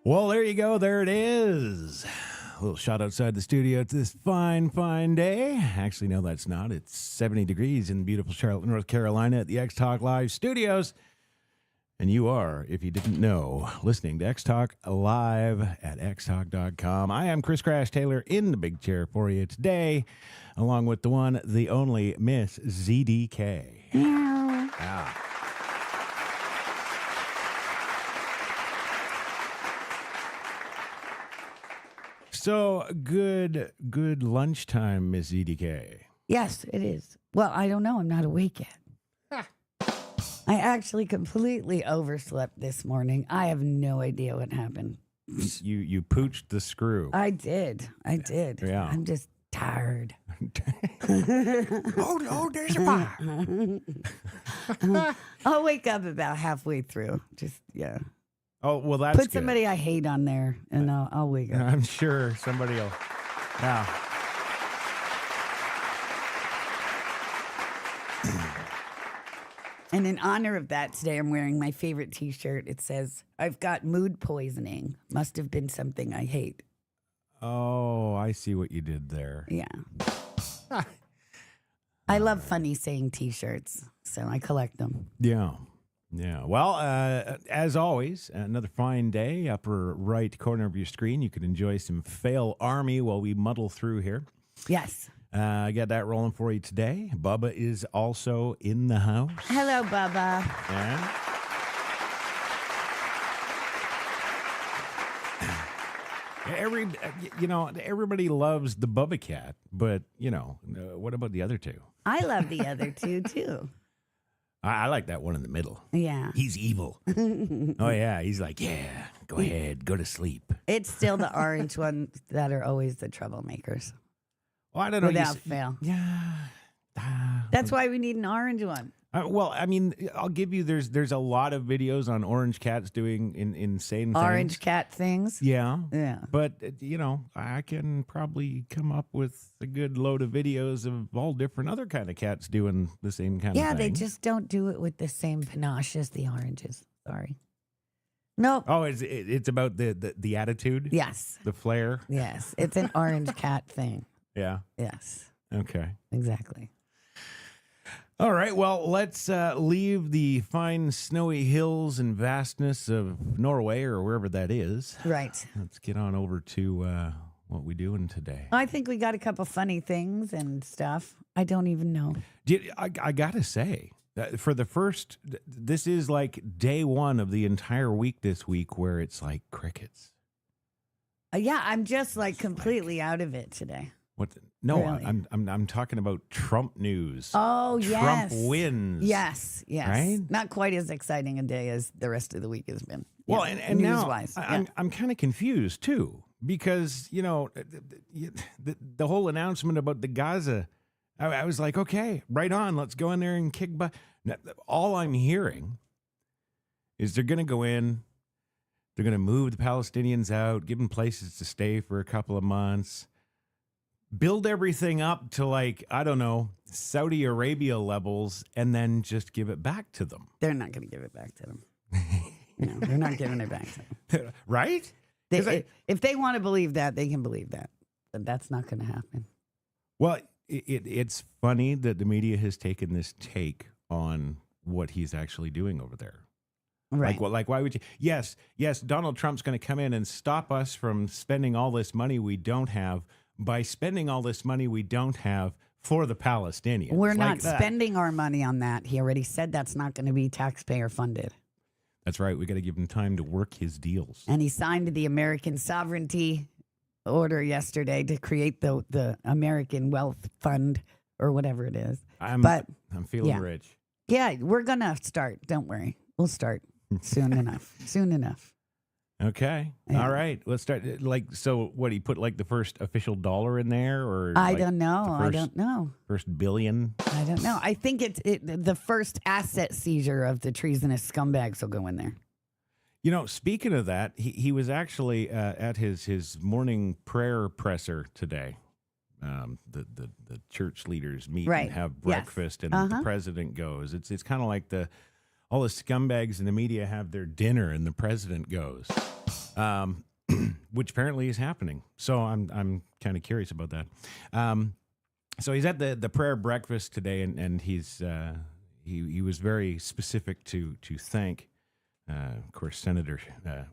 Well, there you go. There it is. A little shot outside the studio. It's this fine, fine day. Actually, no, that's not. It's 70 degrees in beautiful Charlotte, North Carolina at the XtalkLIVE studios. And you are, if you didn't know, listening to XtalkLIVE at xtalk.com. I am Chris Crash Taylor in the big chair for you today, along with the one, the only Miss ZDK. Yeah. So good lunchtime, Miss ZDK. Yes, it is. Well, I don't know. I'm not awake yet. I actually completely overslept this morning. I have no idea what happened. You pooched the screw. I did. Yeah. I'm just tired. oh, there's a bar. I'll wake up about halfway through. Just, yeah. Oh, well, that's Put somebody I hate on there, and I'll wake up. I'm sure somebody will. Yeah. And in honor of that, today I'm wearing my favorite T-shirt. It says, "I've got mood poisoning. Must have been something I hate." Oh, I see what you did there. Yeah. I love funny saying T-shirts, so I collect them. Yeah. Yeah. Well, as always, another fine day. Upper right corner of your screen, you can enjoy some Fail Army while we muddle through here. Yes. I got that rolling for you today. Bubba is also in the house. Hello, Bubba. Yeah. Everybody loves the Bubba Cat, but what about the other two? I love the other two too. I like that one in the middle. Yeah. He's evil. Oh, yeah. He's like, yeah, go ahead, go to sleep. It's still the orange ones that are always the troublemakers. Well, I don't know. Without fail. Yeah. That's why we need an orange one. Well, I mean, I'll give you, there's a lot of videos on orange cats doing insane things. Orange cat things? Yeah. Yeah. But, I can probably come up with a good load of videos of all different other kind of cats doing the same kind of thing. Yeah, they just don't do it with the same panache as the oranges. Sorry. Nope. Oh, it's about the attitude? Yes. The flair? Yes. It's an orange cat thing. Yeah. Yes. Okay. Exactly. All right. Well, let's leave the fine snowy hills and vastness of Norway or wherever that is. Right. Let's get on over to what we doing today. I think we got a couple funny things and stuff. I don't even know. I got to say, for the first, this is like day one of the entire week this week where it's like crickets. Yeah, I'm just like completely out of it today. What? No, Really? I'm talking about Trump news. Oh, yes. Trump wins. Yes. Right? Not quite as exciting a day as the rest of the week has been. Well, Yeah. and now news-wise. I'm kind of confused too because the whole announcement about the Gaza, I was like, okay, right on, let's go in there and kick butt. All I'm hearing is they're going to go in, they're going to move the Palestinians out, give them places to stay for a couple of months. Build everything up to like, I don't know, Saudi Arabia levels and then just give it back to them. They're not going to give it back to them. No, they're not giving it back to them. Right? If they want to believe that, they can believe that. But that's not going to happen. Well, it's funny that the media has taken this take on what he's actually doing over there. Right. Like why would you? Yes, Donald Trump's going to come in and stop us from spending all this money we don't have by spending all this money we don't have for the Palestinians. We're like not that. spending our money on that. He already said that's not going to be taxpayer funded. That's right. We got to give him time to work his deals. And he signed the American Sovereignty Order yesterday to create the American Wealth Fund or whatever it is. I'm feeling rich. Yeah, we're going to start. Don't worry. We'll start soon enough. Soon enough. Okay. Yeah. All right. Let's start. So what, he put like the first official dollar in there or? I don't know. First billion? I don't know. I think the first asset seizure of the treasonous scumbags will go in there. Speaking of that, he was actually at his morning prayer presser today. The church leaders meet and have breakfast, and the president goes. It's kind of like all the scumbags in the media have their dinner, and the president goes. which apparently is happening. So I'm kind of curious about that. So he's at the prayer breakfast today, and he's he was very specific to thank, of course, Senator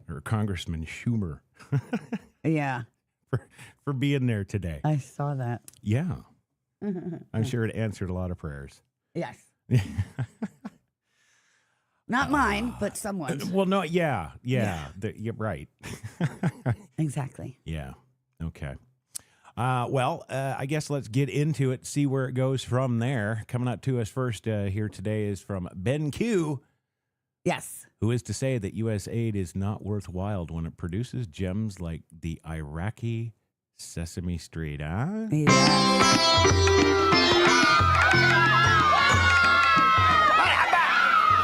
or Congressman Schumer. Yeah. For being there today. I saw that. Yeah. I'm sure it answered a lot of prayers. Yes. Not mine, but someone's. Well, no, yeah. You're right. Exactly. Yeah. Okay. Well, I guess let's get into it, see where it goes from there. Coming up to us first here today is from Ben Q. Yes. Who is to say that U.S. aid is not worthwhile when it produces gems like the Iraqi Sesame Street, huh?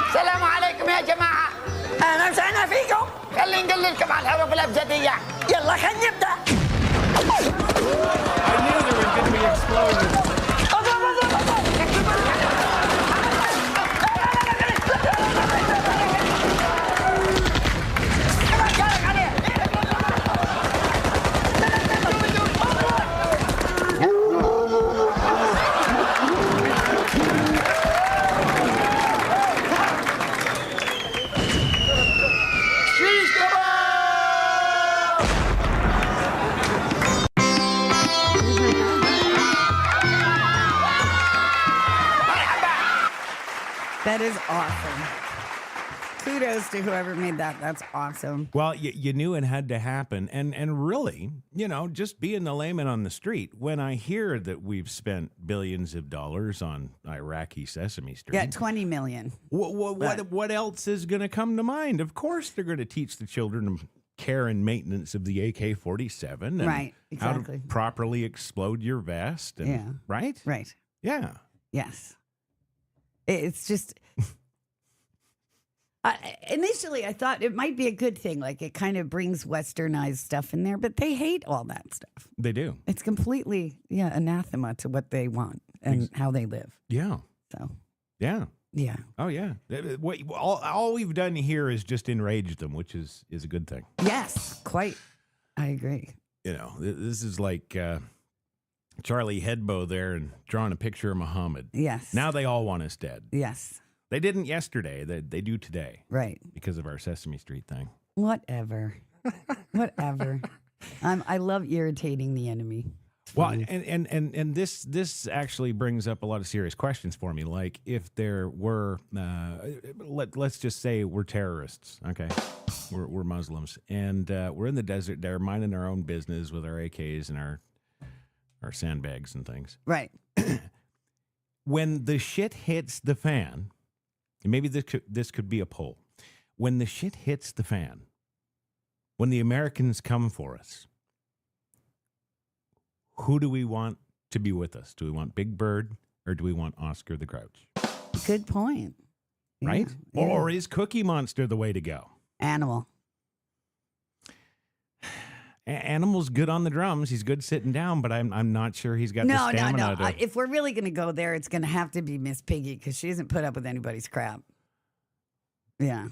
السلام عليكم يا جماعة. أهلا وسهلا فيكم. خلينا نقول لكم على الحروف الأبجدية. يلا خلينا نبدأ. I knew there was going to be explosions. That is awesome. Kudos to whoever made that. That's awesome. Well, you knew it had to happen. And really, just being the layman on the street, when I hear that we've spent billions of dollars on Iraqi Sesame Street. Yeah, 20 million. What else is going to come to mind? Of course, they're going to teach the children care and maintenance of the AK-47. And right, exactly. How to properly explode your vest. And, yeah. Right? Right. Yeah. Yes. It's just... initially, I thought it might be a good thing. Like, it kind of brings westernized stuff in there, but they hate all that stuff. They do. It's completely, anathema to what they want and how they live. Yeah. So. Yeah. Yeah. Oh, yeah. All we've done here is just enrage them, which is a good thing. Yes, quite. I agree. This is like Charlie Hebdo there and drawing a picture of Muhammad. Yes. Now they all want us dead. Yes. They didn't yesterday. They do today. Right. Because of our Sesame Street thing. Whatever. Whatever. I love irritating the enemy. Well, and this actually brings up a lot of serious questions for me. Like, if there were, let's just say we're terrorists, okay? We're Muslims, and we're in the desert there, minding our own business with our AKs and our sandbags and things. Right. When the shit hits the fan, and maybe this could be a poll. When the shit hits the fan, when the Americans come for us, who do we want to be with us? Do we want Big Bird or do we want Oscar the Grouch? Good point. Right? Yeah. Or is Cookie Monster the way to go? Animal. Animal's good on the drums. He's good sitting down, but I'm not sure he's got the stamina. No. If we're really going to go there, it's going to have to be Miss Piggy because she hasn't put up with anybody's crap. Yeah.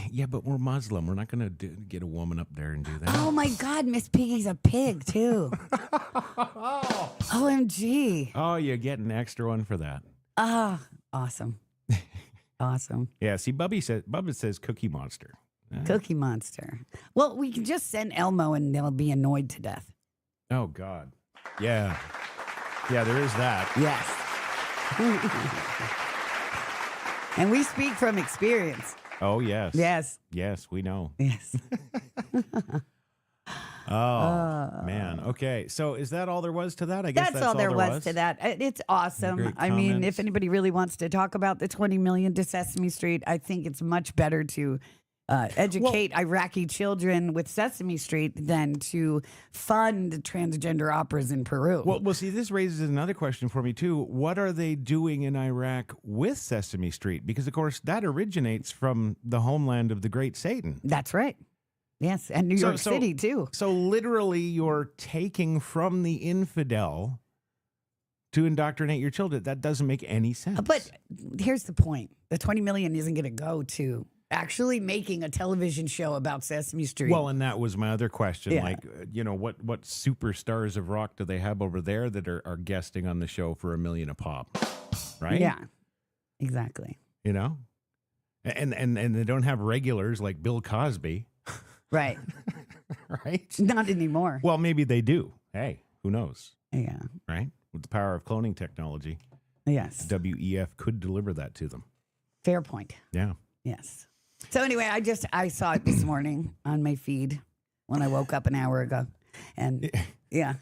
Yeah, but we're Muslim. We're not going to get a woman up there and do that. Oh, my God. Miss Piggy's a pig, too. OMG. Oh, you get an extra one for that. Awesome. Awesome. Yeah, see, Bubba says Cookie Monster. Cookie Monster. Well, we can just send Elmo and they'll be annoyed to death. Oh, God. Yeah. Yeah, there is that. Yes. And we speak from experience. Oh, yes. Yes. Yes, we know. Yes. Man. Okay. So is that all there was to that? I guess that's all there was to that. It's awesome. I mean, if anybody really wants to talk about the 20 million to Sesame Street, I think it's much better to educate Iraqi children with Sesame Street than to fund transgender operas in Peru. Well, see, this raises another question for me, too. What are they doing in Iraq with Sesame Street? Because, of course, that originates from the homeland of the great Satan. That's right. Yes, and New York City, too. So literally you're taking from the infidel to indoctrinate your children. That doesn't make any sense. But here's the point. The 20 million isn't going to go to actually making a television show about Sesame Street. Well, and that was my other question. Yeah. Like, what superstars of rock do they have over there that are guesting on the show for $1 million a pop? Right? Yeah, exactly. You know? And they don't have regulars like Bill Cosby. Right. Right? Not anymore. Well, maybe they do. Hey, who knows? Yeah. Right? With the power of cloning technology, Yes. WEF could deliver that to them. Fair point. Yeah. Yes. So anyway, I saw it this morning on my feed when I woke up an hour ago. And yeah,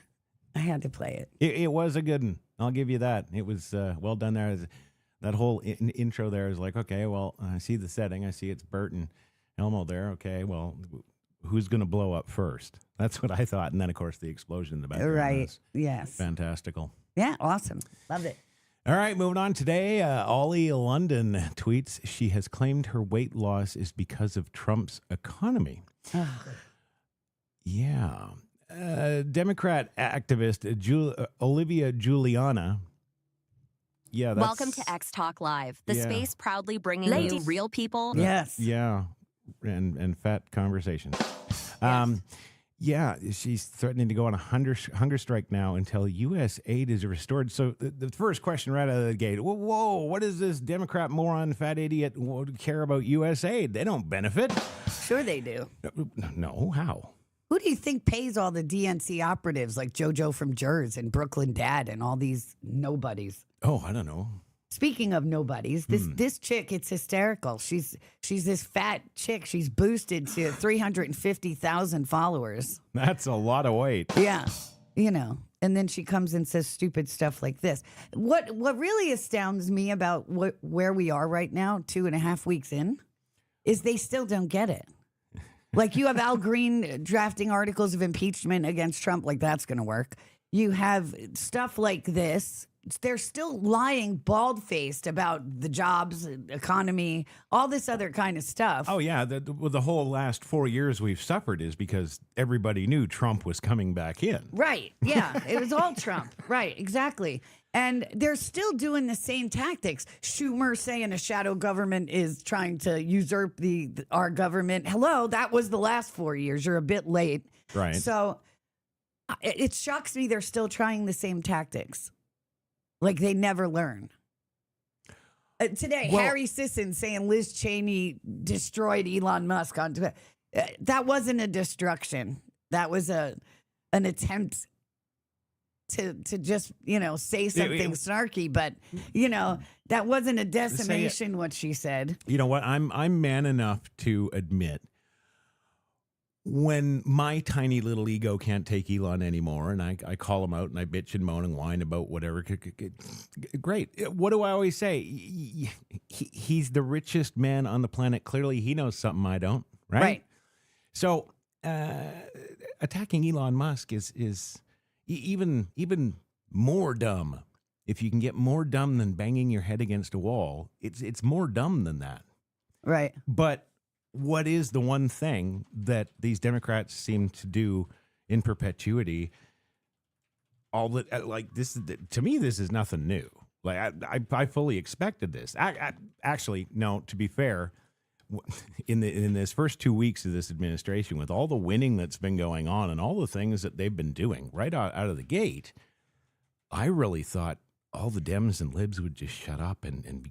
I had to play it. It was a good one. I'll give you that. It was well done there. That whole intro there is like, okay, well, I see the setting. I see it's Bert and Elmo there. Okay, well, who's going to blow up first? That's what I thought. And then, of course, the explosion in the background. Right. Yes. Fantastical. Yeah. Awesome. Loved it. All right, moving on today. Ollie London tweets, she has claimed her weight loss is because of Trump's economy. Yeah. Democrat activist Olivia Juliana. Yeah. Welcome to XtalkLIVE, the space proudly bringing you real people. Yes. Yeah. And fat conversations. Yeah, she's threatening to go on a hunger strike now until U.S. aid is restored. So the first question right out of the gate, whoa, what does this Democrat moron, fat idiot care about U.S. aid? They don't benefit. Sure they do. No, how? Who do you think pays all the DNC operatives like JoJo from Jers and Brooklyn Dad and all these nobodies? Oh, I don't know. Speaking of nobodies, this chick, it's hysterical. She's this fat chick. She's boosted to 350,000 followers. That's a lot of weight. Yeah, and then she comes and says stupid stuff like this. What really astounds me about where we are right now, 2.5 weeks in, is they still don't get it. Like you have Al Green drafting articles of impeachment against Trump, like that's going to work. You have stuff like this. They're still lying bald-faced about the jobs, economy, all this other kind of stuff. Oh, yeah. The whole last 4 years we've suffered is because everybody knew Trump was coming back in. Right. Yeah. It was all Trump. Right. Exactly. And they're still doing the same tactics. Schumer saying a shadow government is trying to usurp our government. Hello, that was the last 4 years. You're a bit late. Right. So it shocks me they're still trying the same tactics. Like they never learn. Today, Harry Sisson saying Liz Cheney destroyed Elon Musk on Twitter. That wasn't a destruction. That was an attempt to just, say something snarky. But, that wasn't a decimation, what she said. You know what? I'm man enough to admit when my tiny little ego can't take Elon anymore, and I call him out and I bitch and moan and whine about whatever. Great. What do I always say? He's the richest man on the planet. Clearly, he knows something I don't. Right. So attacking Elon Musk is even more dumb. If you can get more dumb than banging your head against a wall, it's more dumb than that. Right. But what is the one thing that these Democrats seem to do in perpetuity? All that, like this, to me, this is nothing new. Like I fully expected this. Actually, no. To be fair, in this first 2 weeks of this administration, with all the winning that's been going on and all the things that they've been doing right out of the gate, I really thought all the Dems and libs would just shut up and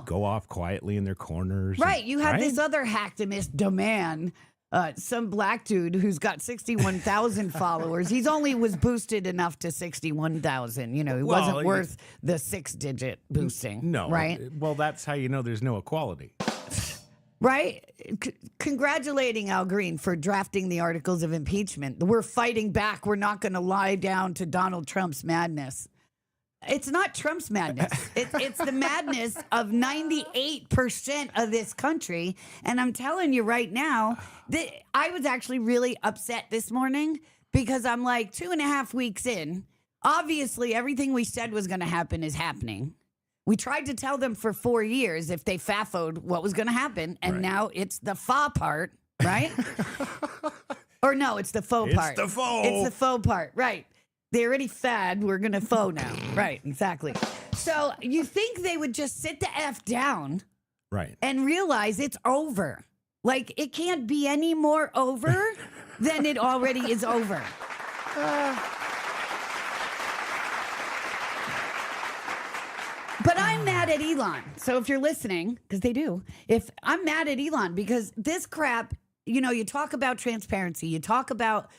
go off quietly in their corners. Right. You have this other hacktivist demand, some black dude who's got 61,000 followers. He's only was boosted enough to 61,000. He wasn't worth the 6-digit boosting. No. Right. Well, that's how you know there's no equality. Right. Congratulating Al Green for drafting the articles of impeachment. We're fighting back. We're not going to lie down to Donald Trump's madness. It's not Trump's madness. It's the madness of 98% of this country. And I'm telling you right now, I was actually really upset this morning because I'm like 2.5 weeks in. Obviously, everything we said was going to happen is happening. We tried to tell them for 4 years if they fafoed what was going to happen. And now it's the fa part, right? Or no, it's the faux part. It's the faux. It's the faux part, right. They already fad. We're going to faux now. Right, exactly. So you think they would just sit the F down Right. and realize it's over. Like, it can't be any more over than it already is over. But I'm mad at Elon. So if you're listening, because they do, if I'm mad at Elon because this crap, you know, you talk about transparency, you talk about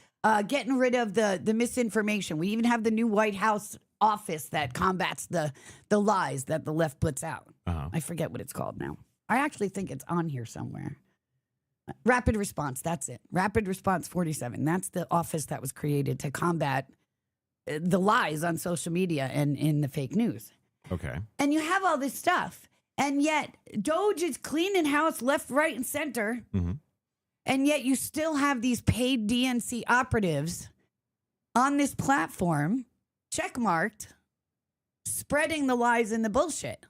getting rid of the misinformation. We even have the new White House office that combats the lies that the left puts out. I forget what it's called now. I actually think it's on here somewhere. Rapid Response, that's it. Rapid Response 47. That's the office that was created to combat the lies on social media and in the fake news. Okay. And you have all this stuff. And yet Doge is cleaning house left, right, and center. Mm-hmm. And yet you still have these paid DNC operatives on this platform, checkmarked, spreading the lies and the bullshit.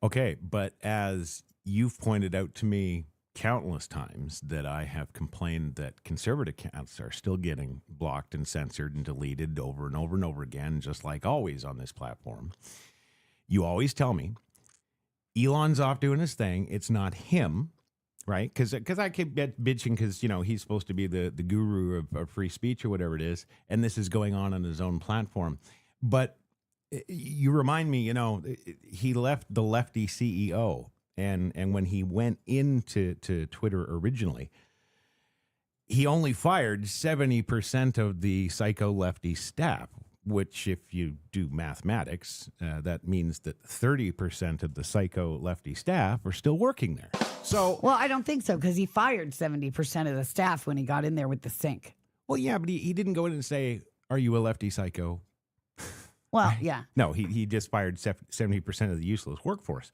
Okay, but as you've pointed out to me countless times that I have complained that conservative accounts are still getting blocked and censored and deleted over and over and over again, just like always on this platform. You always tell me Elon's off doing his thing. It's not him, right? Because I keep bitching because, you know, he's supposed to be the guru of free speech or whatever it is, and this is going on his own platform. But you remind me, you know, he left the lefty CEO. And when he went into Twitter originally, he only fired 70% of the psycho lefty staff, which if you do mathematics, that means that 30% of the psycho lefty staff are still working there. So, well, I don't think so, because he fired 70% of the staff when he got in there with the sink. Well, yeah, but he didn't go in and say, "Are you a lefty psycho?" Well, yeah. No, he just fired 70% of the useless workforce.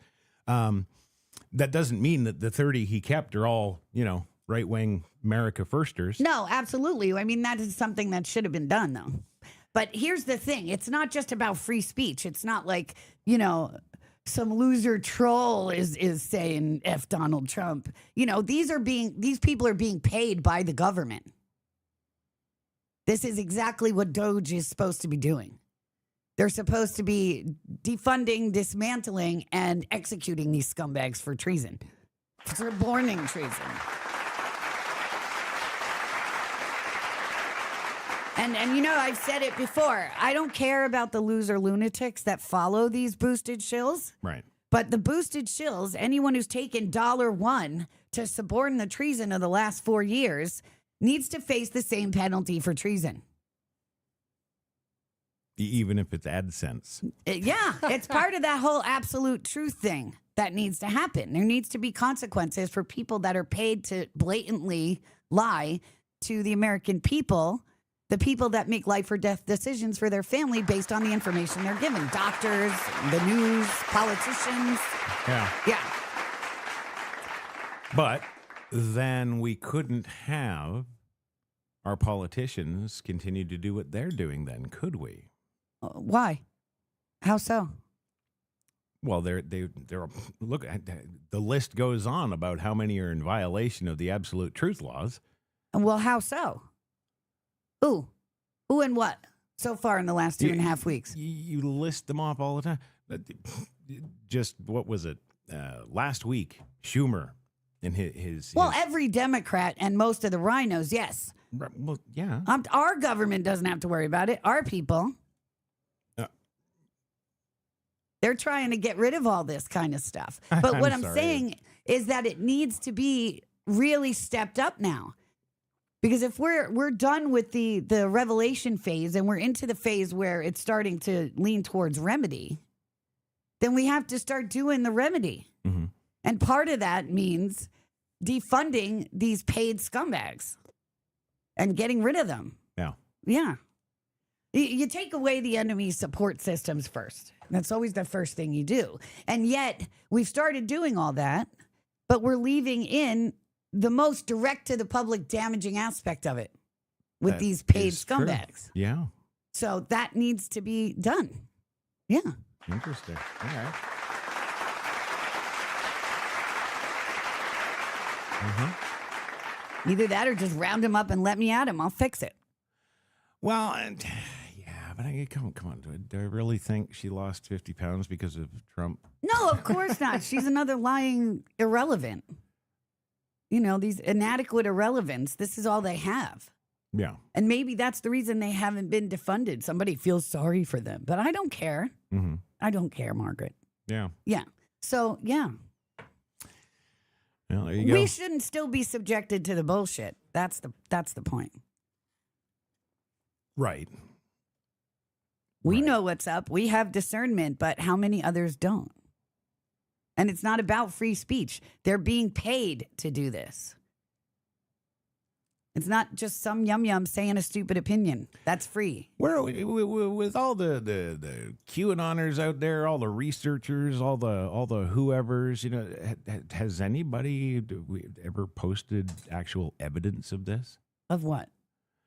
That doesn't mean that the 30 he kept are all, you know, right-wing America firsters. No, absolutely. I mean, that is something that should have been done, though. But here's the thing. It's not just about free speech. It's not like, you know, some loser troll is saying F Donald Trump. You know, these people are being paid by the government. This is exactly what Doge is supposed to be doing. They're supposed to be defunding, dismantling, and executing these scumbags for treason, for suborning treason. And you know, I've said it before. I don't care about the loser lunatics that follow these boosted shills. Right. But the boosted shills, anyone who's taken $1 to suborn the treason of the last 4 years, needs to face the same penalty for treason. Even if it's AdSense. Yeah, it's part of that whole absolute truth thing that needs to happen. There needs to be consequences for people that are paid to blatantly lie to the American people, the people that make life or death decisions for their family based on the information they're given. Doctors, the news, politicians. Yeah. Yeah. But then we couldn't have our politicians continue to do what they're doing then, could we? Why? How so? Well, they're look. The list goes on about how many are in violation of the absolute truth laws. Well, how so? Who and what so far in the last 2.5 weeks? You list them off all the time. Just what was it last week? Schumer and his every Democrat and most of the rhinos, yes. Well, yeah. Our government doesn't have to worry about it. Our people. They're trying to get rid of all this kind of stuff. But what I'm saying is that it needs to be really stepped up now. Because if we're done with the revelation phase and we're into the phase where it's starting to lean towards remedy, then we have to start doing the remedy. Mm-hmm. And part of that means defunding these paid scumbags and getting rid of them. Yeah. Yeah. You take away the enemy's support systems first. That's always the first thing you do. And yet we've started doing all that, but we're leaving in the most direct to the public damaging aspect of it with these paid scumbags. True. Yeah. So that needs to be done. Yeah. Interesting. All right. Either that or just round him up and let me at him. I'll fix it. Well, yeah, but come on. Do I really think she lost 50 pounds because of Trump? No, of course not. She's another lying irrelevant. You know, these inadequate irrelevance. This is all they have. Yeah. And maybe that's the reason they haven't been defunded. Somebody feels sorry for them. But I don't care. Mm-hmm. I don't care, Margaret. Yeah. Yeah. So, yeah. Well, there you go. We shouldn't still be subjected to the bullshit. That's the point. Right. We know what's up. We have discernment, but how many others don't? And it's not about free speech. They're being paid to do this. It's not just some yum saying a stupid opinion. That's free. Where with all the QAnoners out there, all the researchers, all the whoever's, you know, has anybody ever posted actual evidence of this? Of what?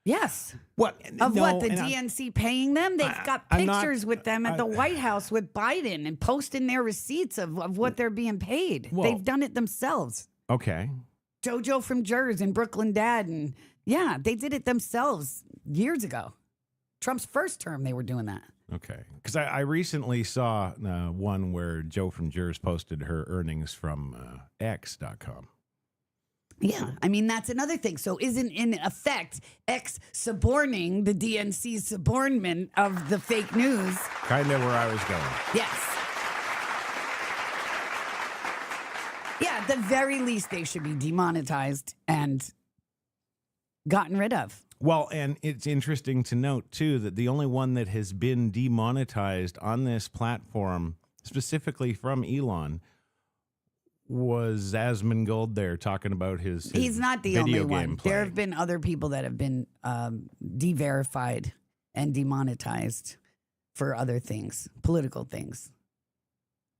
Yes. What? Of No, what? The and DNC paying them? They've got I'm not- pictures with them at the White House with Biden and posting their receipts of what they're being paid. Well- They've done it themselves. Okay. JoJo from Jers and Brooklyn Dad. And yeah, they did it themselves years ago. Trump's first term, they were doing that. Okay. Because I recently saw one where Joe from Jers posted her earnings from X.com. Yeah, I mean, that's another thing. So isn't in effect X suborning the DNC's subornment of the fake news? Kind of where I was going. Yes. Yeah, at the very least, they should be demonetized and gotten rid of. Well, and it's interesting to note, too, that the only one that has been demonetized on this platform, specifically from Elon, was Asmongold there talking about his He's not the only video one. game play. There have been other people that have been de-verified and demonetized for other things, political things.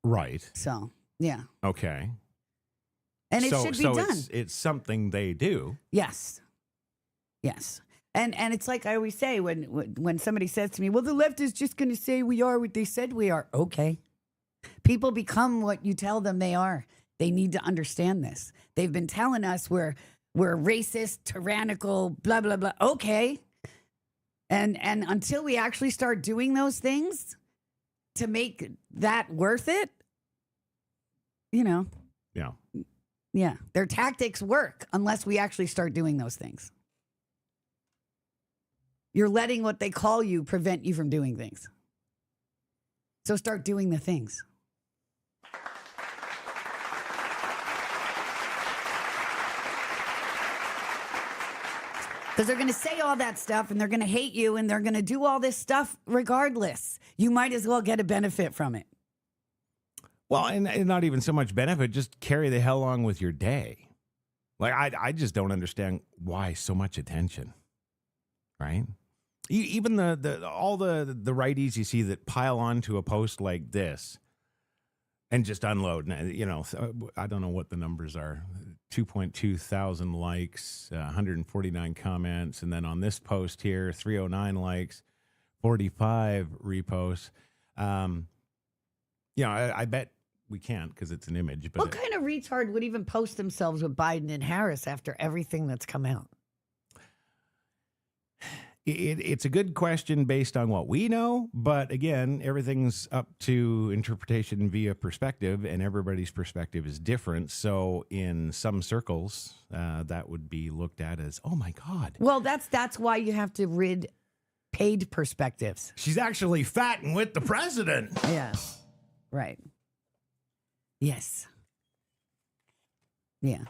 Right. So, yeah. Okay. And it should be done. It's something they do. Yes. Yes. And it's like I always say when somebody says to me, well, the left is just going to say we are what they said we are. Okay. People become what you tell them they are. They need to understand this. They've been telling us we're racist, tyrannical, blah, blah, blah. Okay. And until we actually start doing those things to make that worth it, you know. Yeah. Yeah. Their tactics work unless we actually start doing those things. You're letting what they call you prevent you from doing things. So start doing the things. Because they're going to say all that stuff and they're going to hate you and they're going to do all this stuff regardless. You might as well get a benefit from it. Well, and not even so much benefit, just carry the hell on with your day. Like, I just don't understand why so much attention, right? Even all the righties you see that pile onto a post like this and just unload. You know, I don't know what the numbers are. 2.2 thousand likes, 149 comments. And then on this post here, 309 likes, 45 reposts. You know, I bet we can't because it's an image. But what kind of retard would even post themselves with Biden and Harris after everything that's come out? It's a good question based on what we know, but again, everything's up to interpretation via perspective, and everybody's perspective is different. So in some circles, that would be looked at as, oh my God. Well, that's why you have to rid paid perspectives. She's actually fatting with the president. Yeah. Right. Yes. Yeah.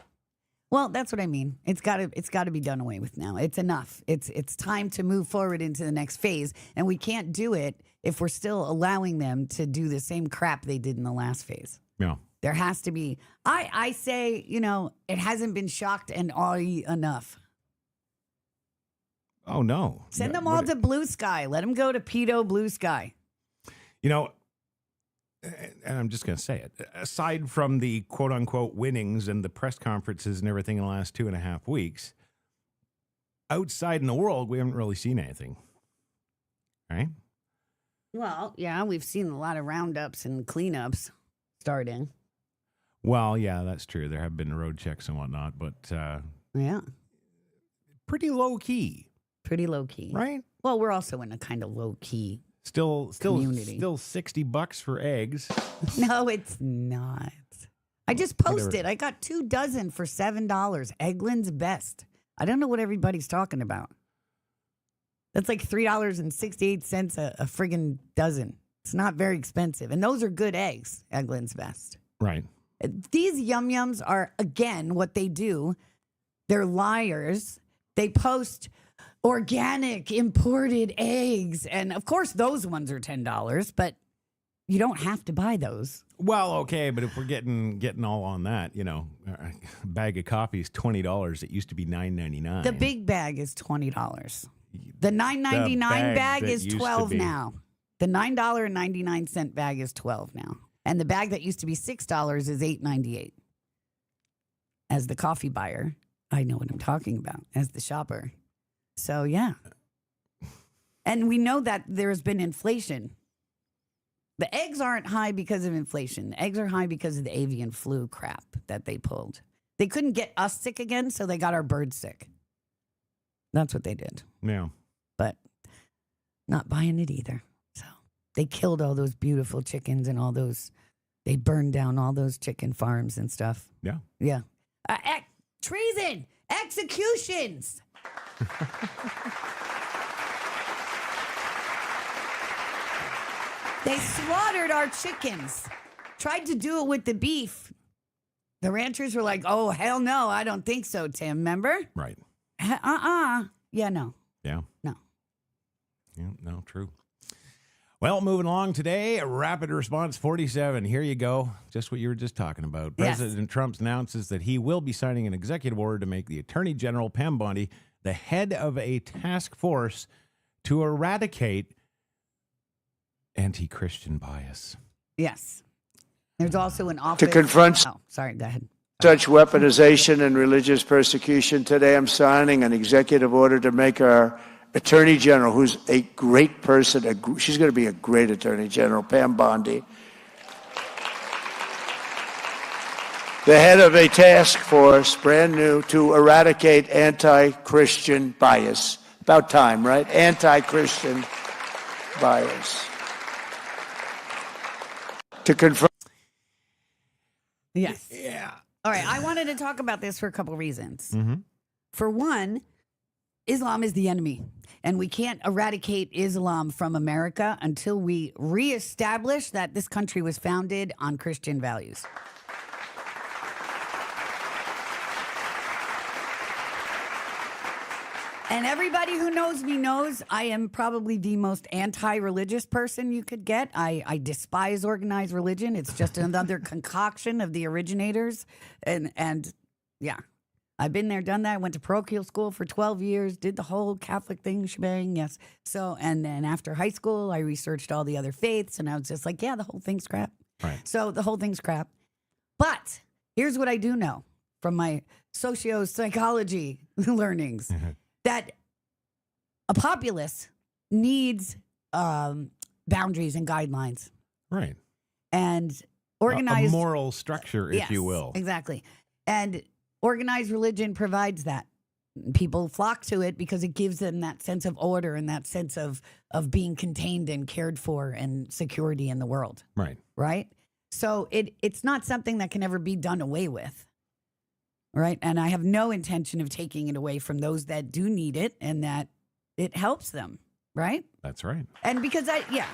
Well, that's what I mean. It's got to be done away with now. It's enough. It's time to move forward into the next phase, and we can't do it if we're still allowing them to do the same crap they did in the last phase. Yeah. There has to be. I say, you know, it hasn't been shocked and awe enough. Oh no. Send them all to Blue Sky. Let them go to pedo Blue Sky. You know, and I'm just going to say it, aside from the quote unquote winnings and the press conferences and everything in the last 2.5 weeks, outside in the world, we haven't really seen anything. Right? Well, yeah, we've seen a lot of roundups and cleanups starting. Well, yeah, that's true. There have been road checks and whatnot, but Yeah. pretty low key. Pretty low key. right? Well, we're also in a kind of low key. Still Community. $60 for eggs. No, it's not. I just posted. I got 2 dozen for $7. Eggland's Best. I don't know what everybody's talking about. That's like $3.68 a friggin' dozen. It's not very expensive. And those are good eggs, Eggland's Best. Right. These yum-yums are, again, what they do. They're liars. They post organic imported eggs. And, of course, those ones are $10, but you don't have to buy those. Well, okay, but if we're getting all on that, you know, a bag of coffee is $20. It used to be $9.99. The big bag is $20. The $9.99 bag is $12 now. The $9.99 bag is $12 now. And the bag that used to be $6 is $8.98. As the coffee buyer, I know what I'm talking about. As the shopper. So, yeah. And we know that there's been inflation. The eggs aren't high because of inflation. The eggs are high because of the avian flu crap that they pulled. They couldn't get us sick again, so they got our birds sick. That's what they did. Yeah. But not buying it either. So they killed all those beautiful chickens and all those, they burned down all those chicken farms and stuff. Yeah. Yeah. Treason! Executions! They slaughtered our chickens. Tried to do it with the beef. The ranchers were like, oh, hell no, I don't think so, Tim. Remember? Right. Yeah, no. Yeah. No. Yeah, no, true. Well, moving along today, Rapid Response 47. Here you go. Just what you were just talking about. Yes. President Trump announces that he will be signing an executive order to make the Attorney General, Pam Bondi, the head of a task force to eradicate anti-Christian bias. Yes. There's also an office. To confront Oh, sorry, go ahead. such weaponization and religious persecution, today I'm signing an executive order to make our Attorney General, who's a great person, she's going to be a great Attorney General, Pam Bondi, the head of a task force, brand new, to eradicate anti-Christian bias. About time, right? Anti-Christian bias. To confront. Yes. Yeah. All right. I wanted to talk about this for a couple reasons. Mm-hmm. For one, Islam is the enemy, and we can't eradicate Islam from America until we reestablish that this country was founded on Christian values. And everybody who knows me knows I am probably the most anti-religious person you could get. I despise organized religion. It's just another concoction of the originators. And yeah, I've been there, done that. I went to parochial school for 12 years, did the whole Catholic thing, shebang, yes. So, and then after high school, I researched all the other faiths, and I was just like, yeah, the whole thing's crap. Right. So the whole thing's crap. But here's what I do know from my socio-psychology learnings. That a populace needs boundaries and guidelines. Right. And organized... A moral structure, if you will. Exactly. And organized religion provides that. People flock to it because it gives them that sense of order and that sense of being contained and cared for and security in the world. Right. Right? So it's not something that can ever be done away with. Right. And I have no intention of taking it away from those that do need it and that it helps them. Right. That's right. And because yeah.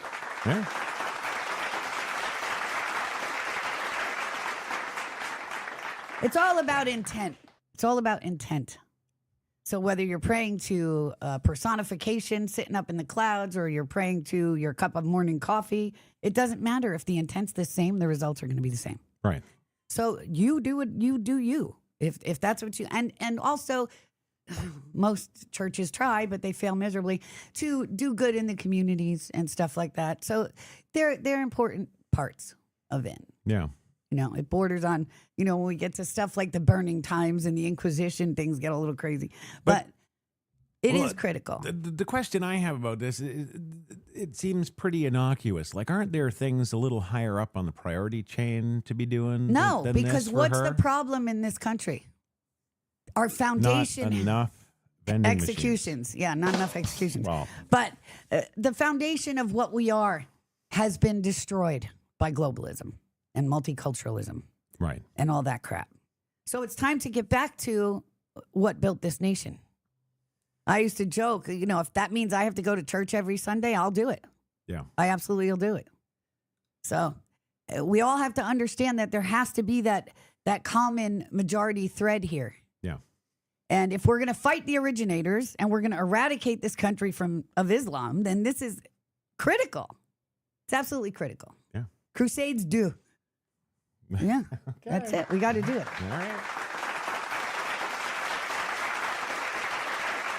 It's all about intent. It's all about intent. So whether you're praying to personification sitting up in the clouds or you're praying to your cup of morning coffee, it doesn't matter. If the intent's the same, the results are going to be the same. Right. So you do what you do you. If that's what you, and also most churches try, but they fail miserably to do good in the communities and stuff like that. So they're important parts of it. Yeah. You know, it borders on, you know, when we get to stuff like the burning times and the Inquisition, things get a little crazy. But it is critical. The question I have about this, it seems pretty innocuous. Like, aren't there things a little higher up on the priority chain to be doing? No, than because this for what's her? the problem in this country? Our foundation. Not enough Vending executions. Yeah, not enough executions. Wow. But the foundation of what we are has been destroyed by globalism and multiculturalism. Right. And all that crap. So it's time to get back to what built this nation. I used to joke, if that means I have to go to church every Sunday, I'll do it. Yeah. I absolutely will do it. So we all have to understand that there has to be that common majority thread here. Yeah. And if we're going to fight the originators and we're going to eradicate this country of Islam, then this is critical. It's absolutely critical. Yeah. Crusades do. Yeah, that's it. We got to do it. All right.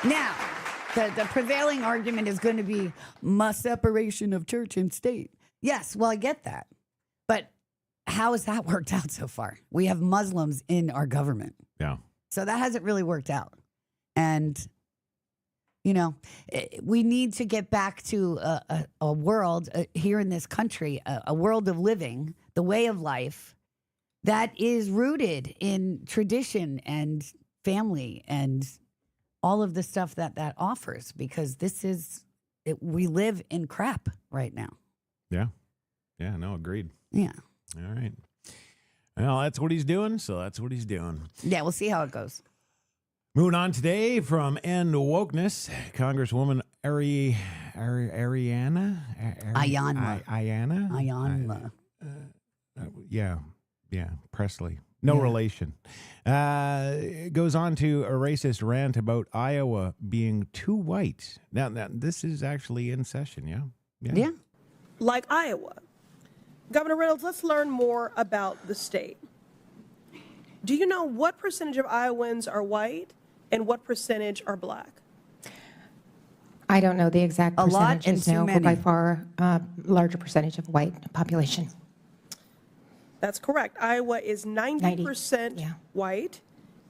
Now, the prevailing argument is going to be separation of church and state. Yes, well, I get that. But how has that worked out so far? We have Muslims in our government. Yeah. So that hasn't really worked out. And, we need to get back to a world here in this country, a world of living, the way of life that is rooted in tradition and family and all of the stuff that offers, because we live in crap right now. Yeah. Yeah, no, agreed. Yeah. All right. Well, that's what he's doing, so that's what he's doing. Yeah, we'll see how it goes. Moving on today from End Wokeness, Congresswoman Ayanna. Yeah, Presley. No relation. Goes on to a racist rant about Iowa being too white. Now this is actually in session, yeah? Yeah. Like Iowa. Governor Reynolds, let's learn more about the state. Do you know what percentage of Iowans are white and what percentage are black? I don't know the exact A lot and percentages, too no, many. but by far larger percentage of white population. That's correct. Iowa is 90% yeah. white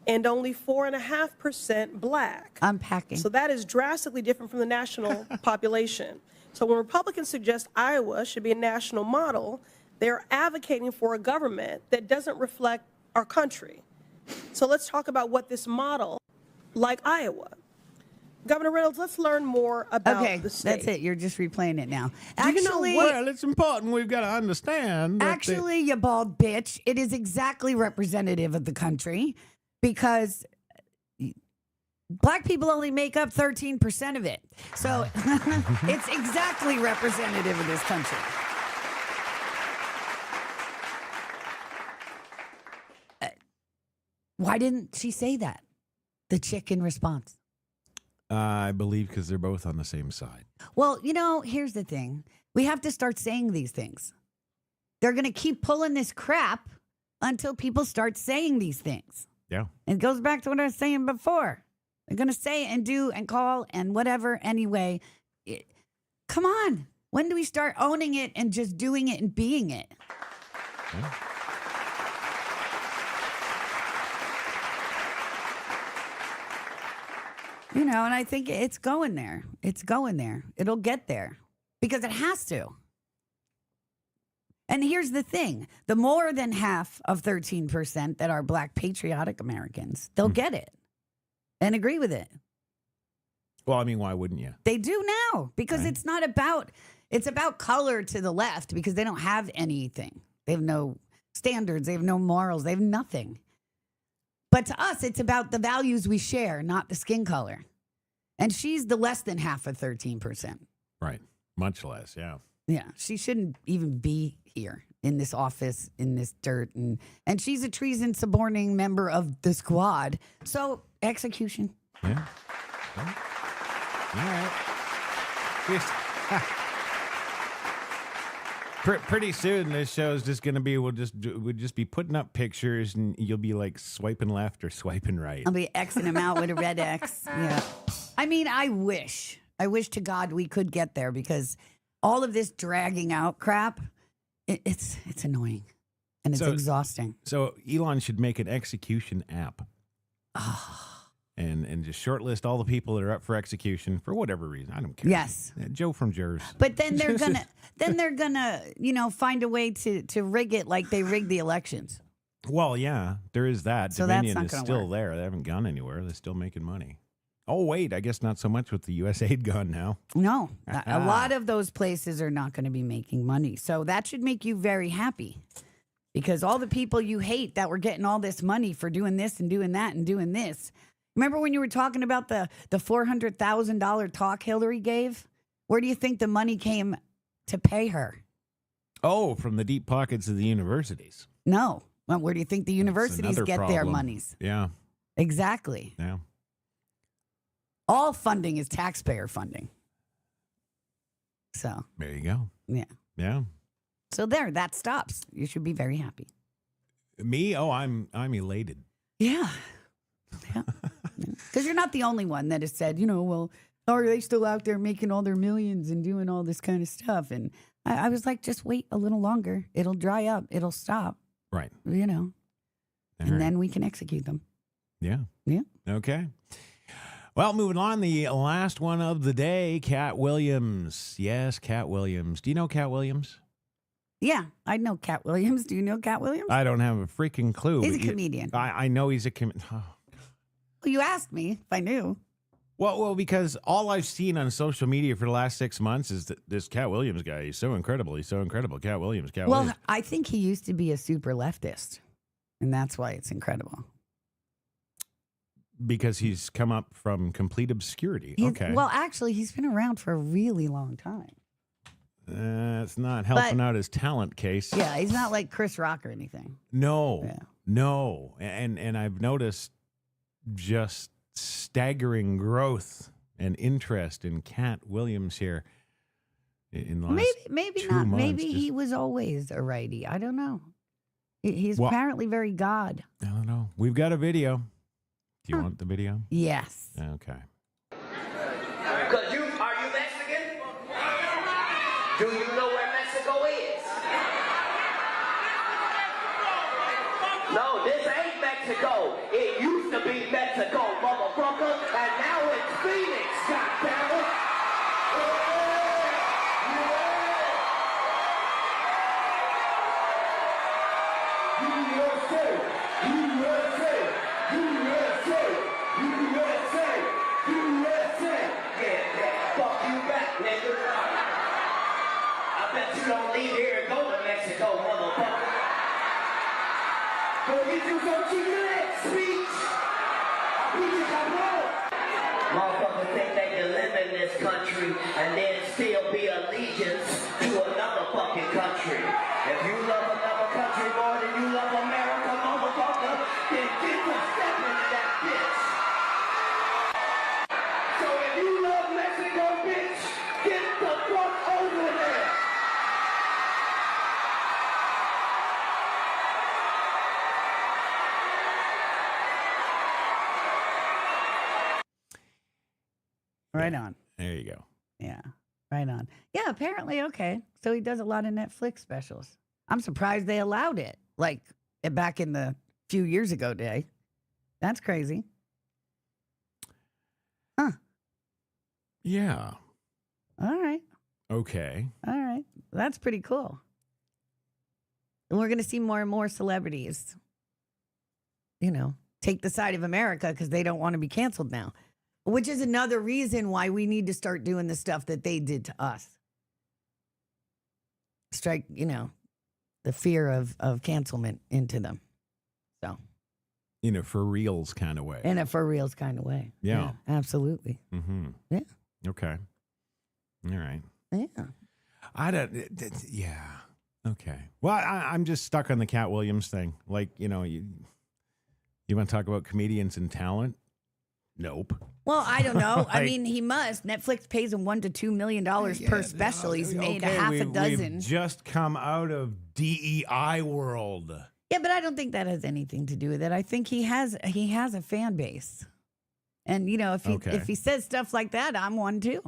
and only 4.5% black. Unpacking. So that is drastically different from the national population. So when Republicans suggest Iowa should be a national model, they're advocating for a government that doesn't reflect our country. So let's talk about what this model, like Iowa. Governor Reynolds, let's learn more about the state. That's it. You're just replaying it now. Do you know Actually, Well, it's important. We've got to understand. That you bald bitch, it is exactly representative of the country because black people only make up 13% of it. So it's exactly representative of this country. Why didn't she say that? The chick in response. I believe because they're both on the same side. Well, here's the thing. We have to start saying these things. They're going to keep pulling this crap until people start saying these things. Yeah. It goes back to what I was saying before. They're going to say and do and call and whatever anyway. Come on. When do we start owning it and just doing it and being it? Yeah. And I think it's going there. It's going there. It'll get there because it has to. And here's the thing. The more than half of 13% that are black patriotic Americans, they'll get it and agree with it. Well, I mean, why wouldn't you? They do now because it's about color to the left because they don't have anything. They have no standards. They have no morals. They have nothing. But to us, it's about the values we share, not the skin color. And she's the less than half of 13%. Right. Much less, yeah. Yeah. She shouldn't even be here in this office, in this dirt. And she's a treason suborning member of the squad. So, execution. Yeah. Well, all right. Pretty soon, this show is just going to be, we'll just be putting up pictures and you'll be like swiping left or swiping right. I'll be Xing them out with a red X. Yeah. I mean, I wish to God we could get there because all of this dragging out crap, it's annoying and it's exhausting. So Elon should make an execution app. And just shortlist all the people that are up for execution for whatever reason. I don't care. Yes. Joe from Jers. But then they're gonna find a way to rig it like they rigged the elections. Well, yeah, there is that. So Dominion that's not is gonna still work. there. They haven't gone anywhere. They're still making money. Oh, wait, I guess not so much with the U.S. aid gone now. No, a lot of those places are not going to be making money. So that should make you very happy because all the people you hate that were getting all this money for doing this and doing that and doing this. Remember when you were talking about the $400,000 talk Hillary gave? Where do you think the money came to pay her? Oh, from the deep pockets of the universities. No. Well, where do you think the universities another get their problem. monies? Yeah. Exactly. Yeah. All funding is taxpayer funding. So There you go. yeah. Yeah. So there, that stops. You should be very happy. Me? Oh, I'm elated. Yeah. Yeah. Because you're not the only one that has said, well, are they still out there making all their millions and doing all this kind of stuff? And I was like, just wait a little longer. It'll dry up. It'll stop. Right. And then we can execute them. Yeah. Yeah. Okay. Well, moving on, the last one of the day, Cat Williams. Yes, Cat Williams. Do you know Cat Williams? Yeah, I know Cat Williams. Do you know Cat Williams? I don't have a freaking clue. He's a but comedian. I know he's a comedian. Oh. Well, you asked me if I knew. Well, because all I've seen on social media for the last 6 months is that this Cat Williams guy. He's so incredible. He's so incredible. Cat Williams. Well, I think he used to be a super leftist, and that's why it's incredible. Because he's come up from complete obscurity. Okay. Well, actually, he's been around for a really long time. It's not helping out his talent case. Yeah, he's not like Chris Rock or anything. No. Yeah. No. And I've noticed just staggering growth and interest in Cat Williams here in the last maybe 2 not. months. Maybe he was always a righty. I don't know. He's apparently very God. I don't know. We've got a video. Do you want the video? Yes. Okay. Are you Mexican? Do you know where Mexico is? No, this ain't Mexico. It used to be Mexico, motherfucker, and now it's Phoenix, goddammit. You don't leave here and go to Mexico, motherfucker. Go get you some chicken speech. Motherfuckers think they can live in this country and then still be allegiance to another fucking country. If you love another country more than you love America, motherfucker, then get to step into that bitch. So if you love Mexico, bitch, get the fuck over there. Right on. There you go. Yeah. Right on. Yeah, apparently, okay. So he does a lot of Netflix specials. I'm surprised they allowed it, like back in the few years ago day. That's crazy. Huh. Yeah. All right. Okay. All right. That's pretty cool. And we're going to see more and more celebrities, take the side of America because they don't want to be canceled now. Which is another reason why we need to start doing the stuff that they did to us. Strike, the fear of cancelment into them. So. In a for reals kind of way. In a for reals kind of way. Yeah. Absolutely. Mm-hmm. Yeah. Okay. All right. Yeah. I don't. Yeah. Okay. Well, I'm just stuck on the Cat Williams thing. Like, you want to talk about comedians and talent? Nope. Well, I don't know. I mean, he must. Netflix pays him $1 to $2 million per special. He's made half a dozen. We've just come out of DEI world. Yeah, but I don't think that has anything to do with it. I think he has a fan base, and if he says stuff like that, I'm one too.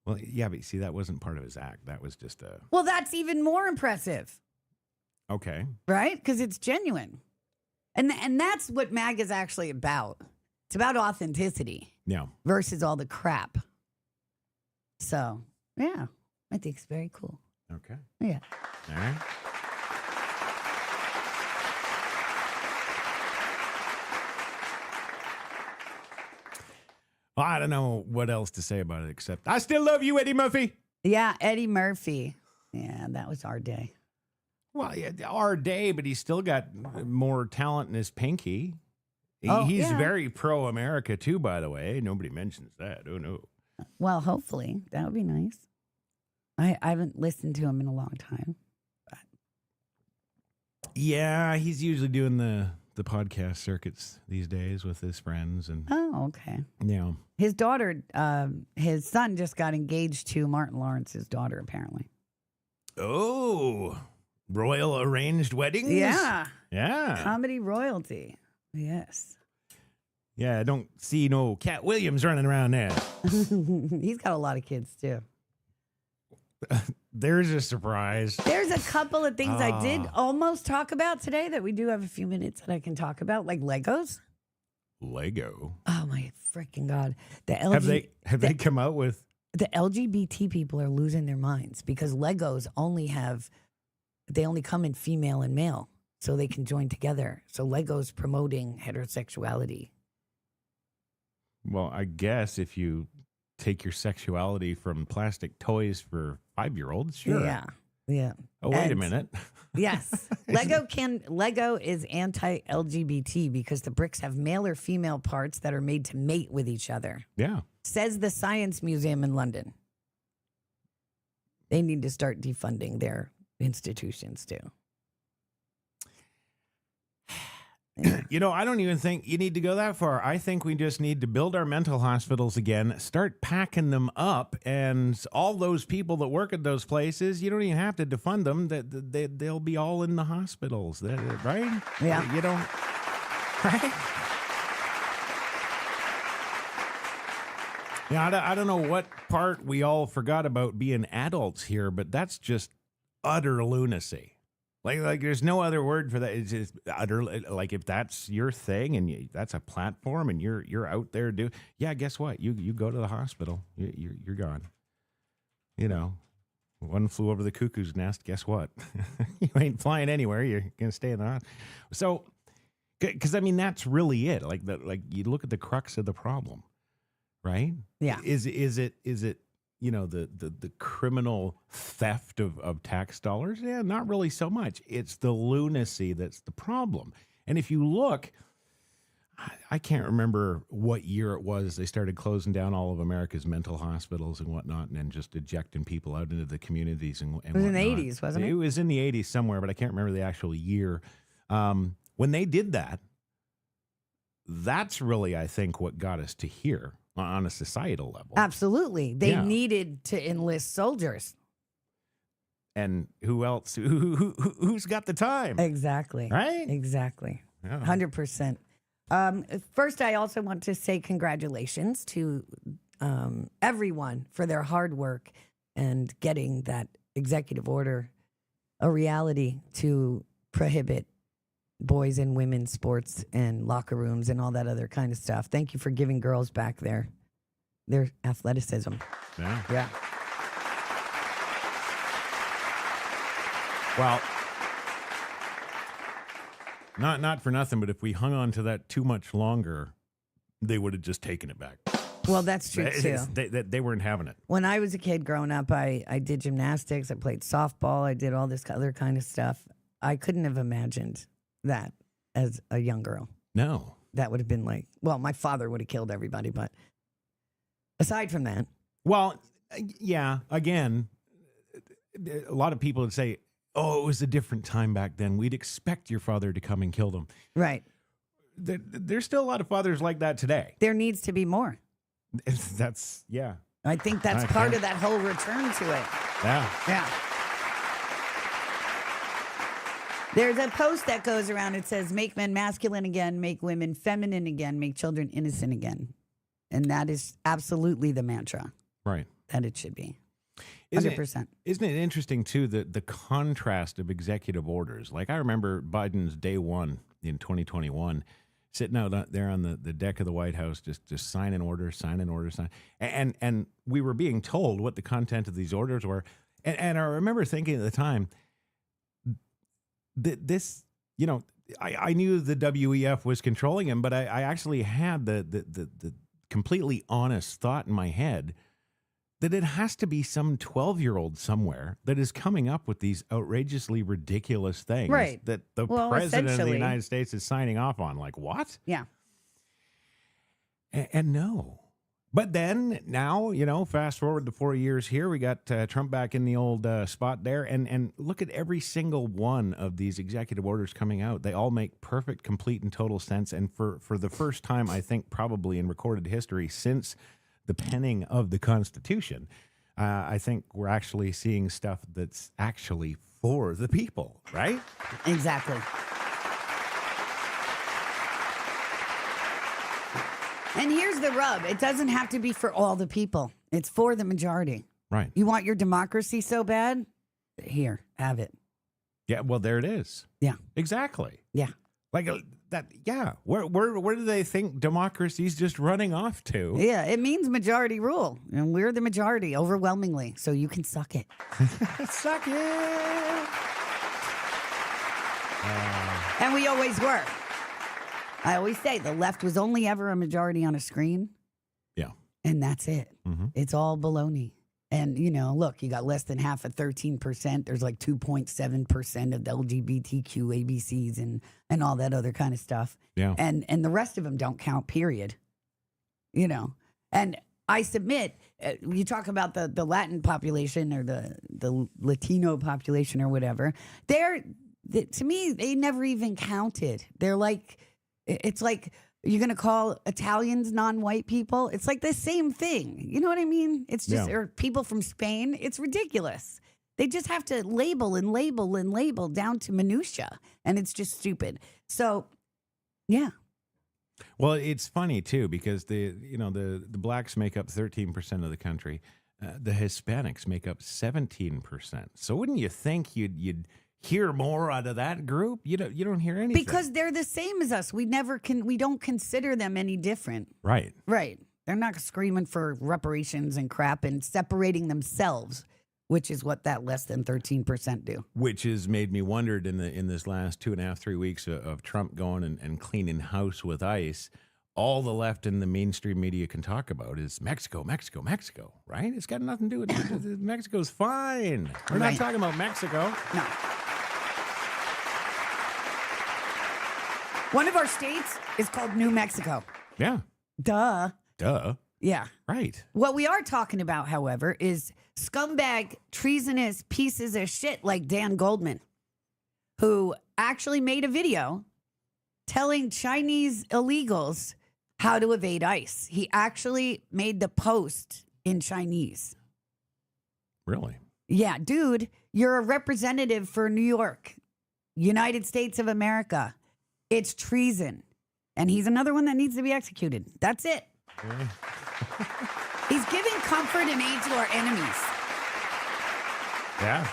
Well, yeah, but see, that wasn't part of his act. That was just a. Well, that's even more impressive. Okay. Right? Because it's genuine, and that's what MAGA is actually about. It's about authenticity. Yeah. Versus all the crap. So, yeah, I think it's very cool. Okay. Yeah. All right. Well, I don't know what else to say about it except I still love you, Eddie Murphy. Yeah, Eddie Murphy. Yeah, that was our day. Well, yeah, our day, but he's still got more talent in his pinky. Oh, He's yeah. very pro-America too, by the way. Nobody mentions that. Oh no. Well, hopefully that would be nice. I haven't listened to him in a long time. But. Yeah, he's usually doing the podcast circuits these days with his friends, and Oh, okay. yeah, His daughter, his son just got engaged to Martin Lawrence's daughter, apparently. oh, royal arranged weddings. Yeah. Yeah. Comedy royalty. Yes. Yeah, I don't see no Cat Williams running around there. He's got a lot of kids, too. There's a surprise. There's a couple of things I did Ah. almost talk about today that we do have a few minutes that I can talk about, like Legos. Lego. Oh, my freaking God. The Have they come out with? The LGBT people are losing their minds because Legos they only come in female and male, so they can join together. So Legos promoting heterosexuality. Well, I guess if you take your sexuality from plastic toys for 5-year-olds, sure. Yeah. Yeah. Oh, wait a And- minute. Yes. Lego is anti-LGBT because the bricks have male or female parts that are made to mate with each other. Yeah. Says the Science Museum in London. They need to start defunding their institutions too. You know, I don't even think you need to go that far. I think we just need to build our mental hospitals again, start packing them up, and all those people that work at those places, you don't even have to defund them. They'll be all in the hospitals, right? Yeah. You don't, right? Yeah, I don't know what part we all forgot about being adults here, but that's just utter lunacy. Like there's no other word for that. It's just utter. Like if that's your thing and that's a platform and you're out there yeah. Guess what? You go to the hospital. You're gone. You know, one flew over the cuckoo's nest. Guess what? You ain't flying anywhere. You're gonna stay in the hospital. So, because I mean that's really it. Like you look at the crux of the problem, right? Yeah. Is it? You know, the criminal theft of tax dollars? Yeah, not really so much. It's the lunacy that's the problem. And if you look, I can't remember what year it was they started closing down all of America's mental hospitals and whatnot and then just ejecting people out into the communities and It was in the whatnot. 80s, wasn't it? It was in the 80s somewhere, but I can't remember the actual year. When they did that, that's really, I think, what got us to here. On a societal level. Absolutely. They Yeah. needed to enlist soldiers. And who else? Who's got the time? Exactly. Right? Exactly. Yeah. 100%. First, I also want to say congratulations to everyone for their hard work and getting that executive order a reality to prohibit boys and women's sports and locker rooms and all that other kind of stuff. Thank you for giving girls back their athleticism. Yeah. Yeah. Well, not for nothing, but if we hung on to that too much longer, they would have just taken it back. Well, that's true too. They weren't having it. When I was a kid growing up, I did gymnastics, I played softball, I did all this other kind of stuff. I couldn't have imagined that as a young girl. No. That would have been like, well, my father would have killed everybody, but aside from that. Well, yeah, again, a lot of people would say, oh, it was a different time back then. We'd expect your father to come and kill them. Right. There's still a lot of fathers like that today. There needs to be more. That's, yeah. I think that's part of that whole return to it. Yeah. Yeah. There's a post that goes around. It says, make men masculine again, make women feminine again, make children innocent again. And that is absolutely the mantra Right. that it should be. Isn't 100%. Isn't it interesting, too, the contrast of executive orders? Like, I remember Biden's day one in 2021, sitting out there on the deck of the White House, just signing orders. And we were being told what the content of these orders were. And I remember thinking at the time, this, you know, I knew the WEF was controlling him, but I actually had the completely honest thought in my head that it has to be some 12-year-old somewhere that is coming up with these outrageously ridiculous things Right. that the Well, president of the essentially. United States is signing off on. Like, what? Yeah. And no. But then now, you know, fast forward to 4 years here, we got Trump back in the old spot there. And look at every single one of these executive orders coming out. They all make perfect, complete, and total sense. And for the first time, I think probably in recorded history since the penning of the Constitution, I think we're actually seeing stuff that's actually for the people, right? Exactly. And here's the rub. It doesn't have to be for all the people. It's for the majority. Right. You want your democracy so bad? Here, have it. Yeah, well, there it is. Yeah. Exactly. Yeah. Like that, yeah. Where do they think democracy's just running off to? Yeah, it means majority rule. And we're the majority overwhelmingly, so you can suck it. Suck it. And we always were. I always say the left was only ever a majority on a screen, Yeah. and that's it. Mm-hmm. It's all baloney. And, you know, look, you got less than half of 13%. There's like 2.7% of the LGBTQ ABCs and all that other kind of stuff. Yeah. And the rest of them don't count, period. You know, and I submit, you talk about the Latin population or the Latino population or whatever. To me, they never even counted. They're like, it's like, you're going to call Italians non-white people? It's like the same thing. You know what I mean? It's just, or people from Spain. It's ridiculous. They just have to label and label and label down to minutia. And it's just stupid. So, yeah. Well, it's funny too, because the blacks make up 13% of the country. The Hispanics make up 17%. So wouldn't you think you'd hear more out of that group? You don't hear anything. Because they're the same as us. We don't consider them any different. Right. Right. They're not screaming for reparations and crap and separating themselves, which is what that less than 13% do. Which has made me wondered in this last 2.5, 3 weeks of Trump going and cleaning house with ICE. All the left in the mainstream media can talk about is Mexico, Mexico, Mexico, right? It's got nothing to do with it. Mexico's fine. We're not talking about Mexico. No. One of our states is called New Mexico. Yeah. Duh. Yeah. Right. What we are talking about, however, is scumbag, treasonous pieces of shit like Dan Goldman, who actually made a video telling Chinese illegals how to evade ICE. He actually made the post in Chinese. Really? Yeah, dude, you're a representative for New York, United States of America. It's treason. And he's another one that needs to be executed. That's it. He's giving comfort and aid to our enemies. Yeah.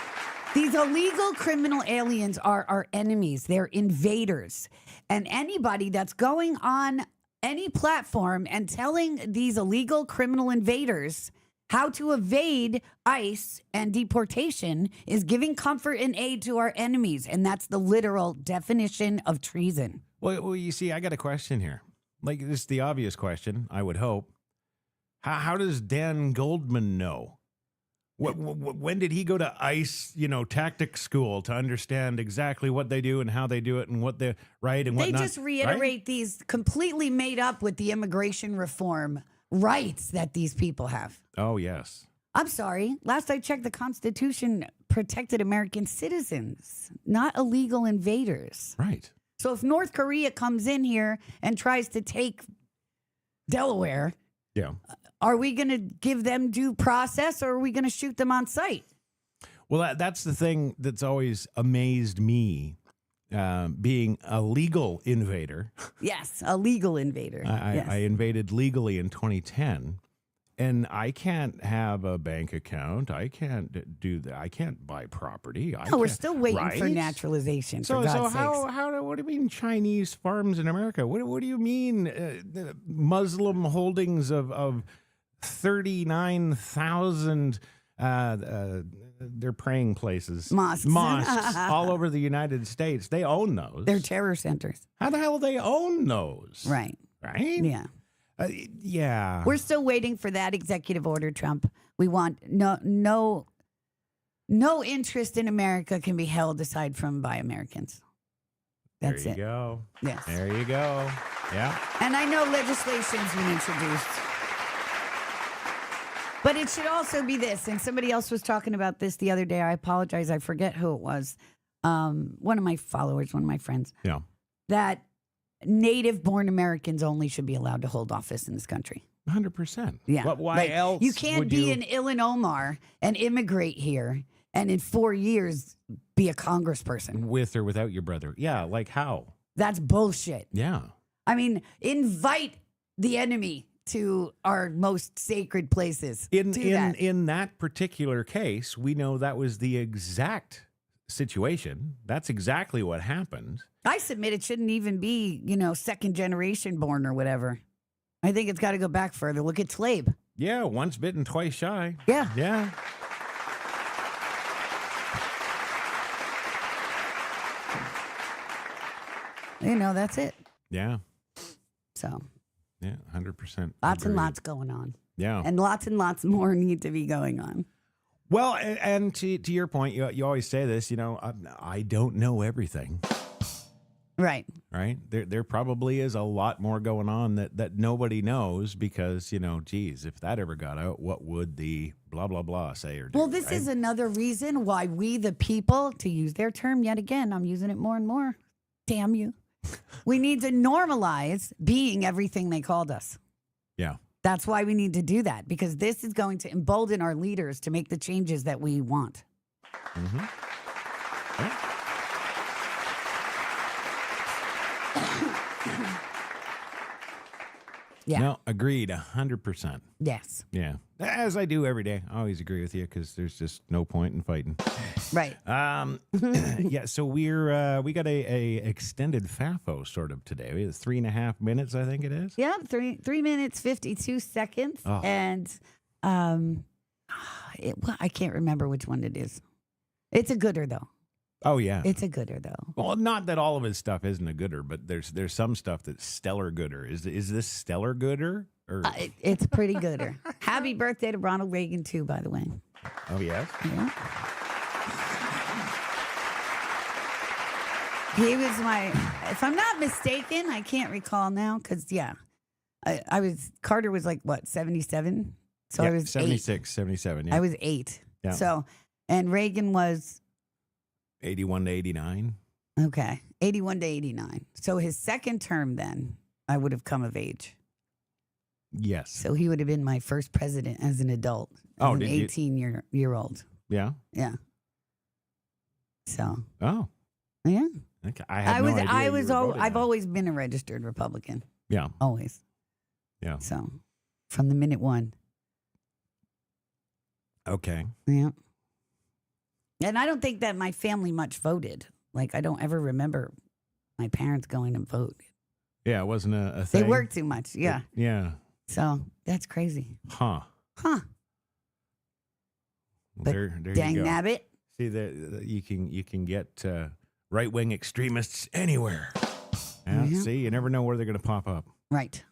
These illegal criminal aliens are our enemies. They're invaders. And anybody that's going on any platform and telling these illegal criminal invaders how to evade ICE and deportation is giving comfort and aid to our enemies. And that's the literal definition of treason. Well, you see, I got a question here. Like, this is the obvious question, I would hope. How does Dan Goldman know? When did he go to ICE, tactics school to understand exactly what they do and how they do it and what they're right and what They not? just reiterate these completely made up with the immigration reform rights that these people have. Oh, yes. I'm sorry. Last I checked, the Constitution protected American citizens, not illegal invaders. Right. So if North Korea comes in here and tries to take Delaware, Yeah. are we going to give them due process or are we going to shoot them on sight? Well, that's the thing that's always amazed me, being a legal invader. Yes, a legal invader. Yes. I invaded legally in 2010, and I can't have a bank account. I can't do that. I can't buy property. No, we're still waiting for naturalization. So, for God's sakes. what do you mean Chinese farms in America? What do you mean Muslim holdings of 39,000? They're praying places. Mosques. all over the United States. They own those. They're terror centers. How the hell do they own those? Right. Right? Yeah. Yeah. We're still waiting for that executive order, Trump. We want no interest in America can be held aside from by Americans. That's there you it. go. Yes. There you go. Yeah. And I know legislation's been introduced. But it should also be this. And somebody else was talking about this the other day. I apologize. I forget who it was. One of my followers, one of my friends. Yeah. That native-born Americans only should be allowed to hold office in this country. 100%. Yeah. But why else? You can't be an Illinois and immigrate here and in 4 years be a congressperson. With or without your brother. Yeah. Like how? That's bullshit. Yeah. I mean, invite the enemy to our most sacred places. In that particular case, we know that was the exact situation. That's exactly what happened. I submit it shouldn't even be, second generation born or whatever. I think it's got to go back further. Look at Tlaib. Yeah, once bitten, twice shy. Yeah. Yeah. That's it. Yeah. So. Yeah, 100%. Lots and lots going on. Yeah. And lots more need to be going on. Well, and to your point, you always say this, I don't know everything. Right. Right? There probably is a lot more going on that nobody knows because, geez, if that ever got out, what would the blah, blah, blah say or do? Well, this is another reason why we, the people, to use their term yet again, I'm using it more and more. Damn you. We need to normalize being everything they called us. Yeah. That's why we need to do that, because this is going to embolden our leaders to make the changes that we want. Mm-hmm. Yeah. Yeah. No, agreed, 100%. Yes. Yeah. As I do every day. I always agree with you because there's just no point in fighting. Right. Yeah, so we got a extended FAFO sort of today. We have 3.5 minutes, I think it is. Yeah, 3 minutes, 52 seconds. Oh. And I can't remember which one it is. It's a gooder, though. Oh, yeah. It's a gooder, though. Well, not that all of his stuff isn't a gooder, but there's some stuff that's stellar gooder. Is this stellar gooder? Or? It's pretty gooder. Happy birthday to Ronald Reagan, too, by the way. Oh, yes? Yeah. He was if I'm not mistaken, I can't recall now, because, Carter was like, what, 77? So I was 76, 77, yeah. I was 8. Yeah. So, and Reagan was 81 to 89. Okay. 81 to 89. So his second term then, I would have come of age. Yes. So he would have been my first president as an adult. As an 18-year-old. Yeah. Yeah. So. Oh. Yeah. Okay. I had no idea I've always been a registered Republican. Yeah. Always. Yeah. So from the minute one. Okay. Yeah. And I don't think that my family much voted. Like, I don't ever remember my parents going to vote. Yeah, it wasn't a thing. They worked too much. Yeah. Yeah. So that's crazy. Huh. Huh. Well, But there dang you go. nabbit. See that you can get right-wing extremists anywhere. Yeah, Yeah. See, you never know where they're going to pop up. Right.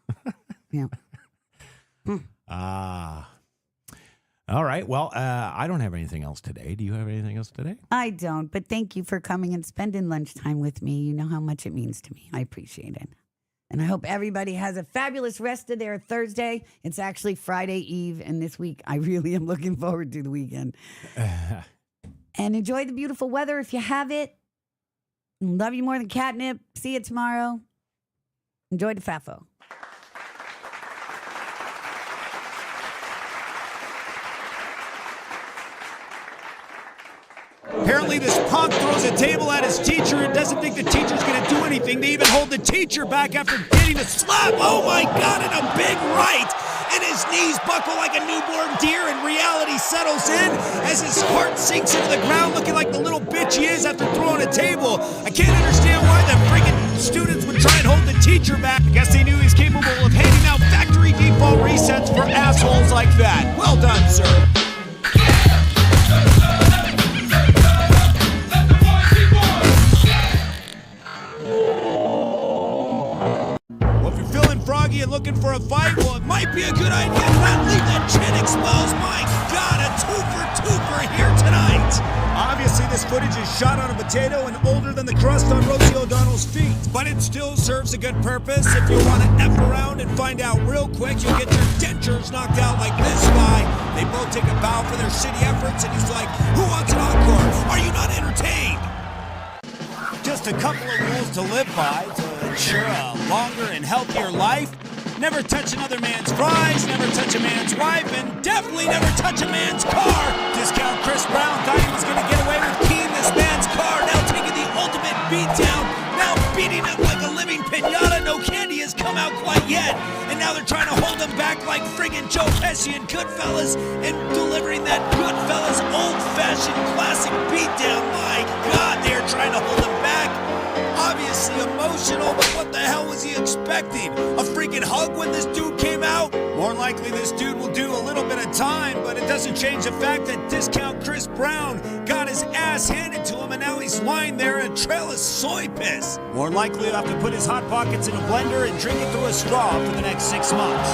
Yeah. All right. Well, I don't have anything else today. Do you have anything else today? I don't, but thank you for coming and spending lunchtime with me. You know how much it means to me. I appreciate it. And I hope everybody has a fabulous rest of their Thursday. It's actually Friday Eve, and this week I really am looking forward to the weekend. And enjoy the beautiful weather if you have it. Love you more than catnip. See you tomorrow. Enjoy the FAFO. Apparently this punk throws a table at his teacher and doesn't think the teacher's going to do anything. They even hold the teacher back after getting a slap. Oh my God, and a big right. And his knees buckle like a newborn deer, and reality settles in as his heart sinks into the ground looking like the little bitch he is after throwing a table. I can't understand why the friggin' students would try and hold the teacher back. I guess they knew he's capable of handing out factory default resets for assholes like that. Well done, sir. Well, if you're feeling froggy and looking for a fight, a good idea to not leave that chin exposed. My God, a two-for-two-for here tonight. Obviously, this footage is shot on a potato and older than the crust on Rosie O'Donnell's feet. But it still serves a good purpose. If you want to F around and find out real quick, you'll get your dentures knocked out like this guy. They both take a bow for their shitty efforts, and he's like, who wants an encore? Are you not entertained? Just a couple of rules to live by to ensure a longer and healthier life. Never touch another man's fries, never touch a man's wife, and definitely never touch a man's car. Discount Chris Brown thought he was going to get away with keying this man's car, now taking the ultimate beatdown, now beating him like a living pinata. No candy has come out quite yet, and now they're trying to hold him back like friggin' Joe Pesci and Goodfellas, and delivering that Goodfellas old-fashioned classic beatdown. My God, they're trying to hold him back. Obviously emotional, but what the hell was he expecting? A freaking hug when this dude came out? More likely this dude will do a little bit of time, but it doesn't change the fact that discount Chris Brown got his ass handed to him, and now he's lying there in a trail of soy piss. More likely he'll have to put his hot pockets in a blender and drink it through a straw for the next 6 months.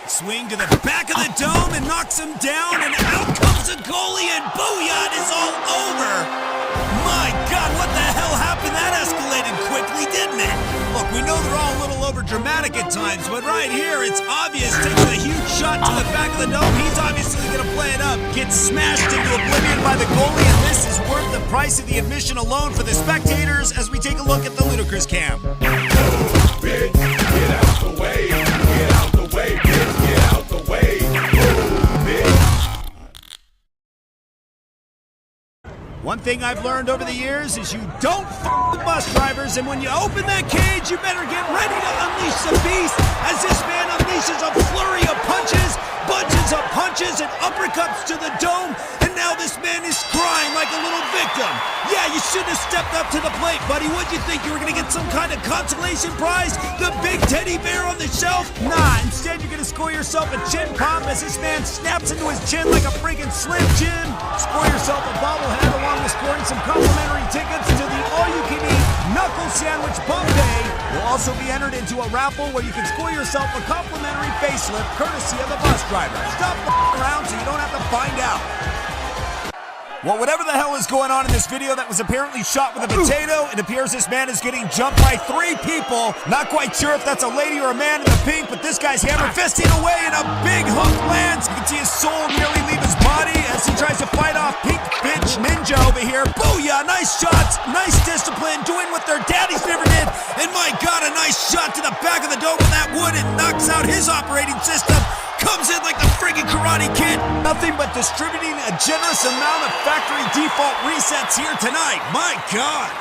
Swing to the back of the dome and knocks him down, and out comes the goalie, and booyah, it is all over. My God, what the hell happened? That escalated quickly, didn't it? Look, we know they're all a little over dramatic at times, but right here, it's obvious. Takes a huge shot to the back of the dome. He's obviously going to play it up. Gets smashed into oblivion by the goalie, and this is worth the price of the admission alone for the spectators as we take a look at the ludicrous cam. Bitch, get out the way. Get out the way, bitch. Get out the way. Bitch. One thing I've learned over the years is you don't f with bus drivers, and when you open that cage, you better get ready to unleash the beast as this man unleashes a flurry of punches, bunches of punches, and uppercuts to the dome, and now this man is crying like a little victim. Yeah, you shouldn't have stepped up to the plate, buddy. What'd you think? You were going to get some kind of consolation prize? The big teddy bear on the shelf? Nah, instead you're going to score yourself a chin pop as this man snaps into his chin like a freaking Slim Jim. Score yourself a bobblehead along with scoring some complimentary tickets to the all-you-can-eat Knuckle Sandwich Buffet. You'll also be entered into a raffle where you can score yourself a complimentary facelift courtesy of the bus driver. Stop around so you don't have to find out. Well, whatever the hell is going on in this video that was apparently shot with a potato, it appears this man is getting jumped by 3 people. Not quite sure if that's a lady or a man in the pink, but this guy's hammer fisting away and a big hook lands. You can see his soul nearly leave his body as he tries to fight off Pink Bitch Ninja over here. Booyah, nice shots, nice discipline, doing what their daddies never did. And my God, a nice shot to the back of the dome with that wood. It knocks out his operating system. Comes in like the friggin' Karate Kid. Nothing but distributing a generous amount of factory default resets here tonight. My God.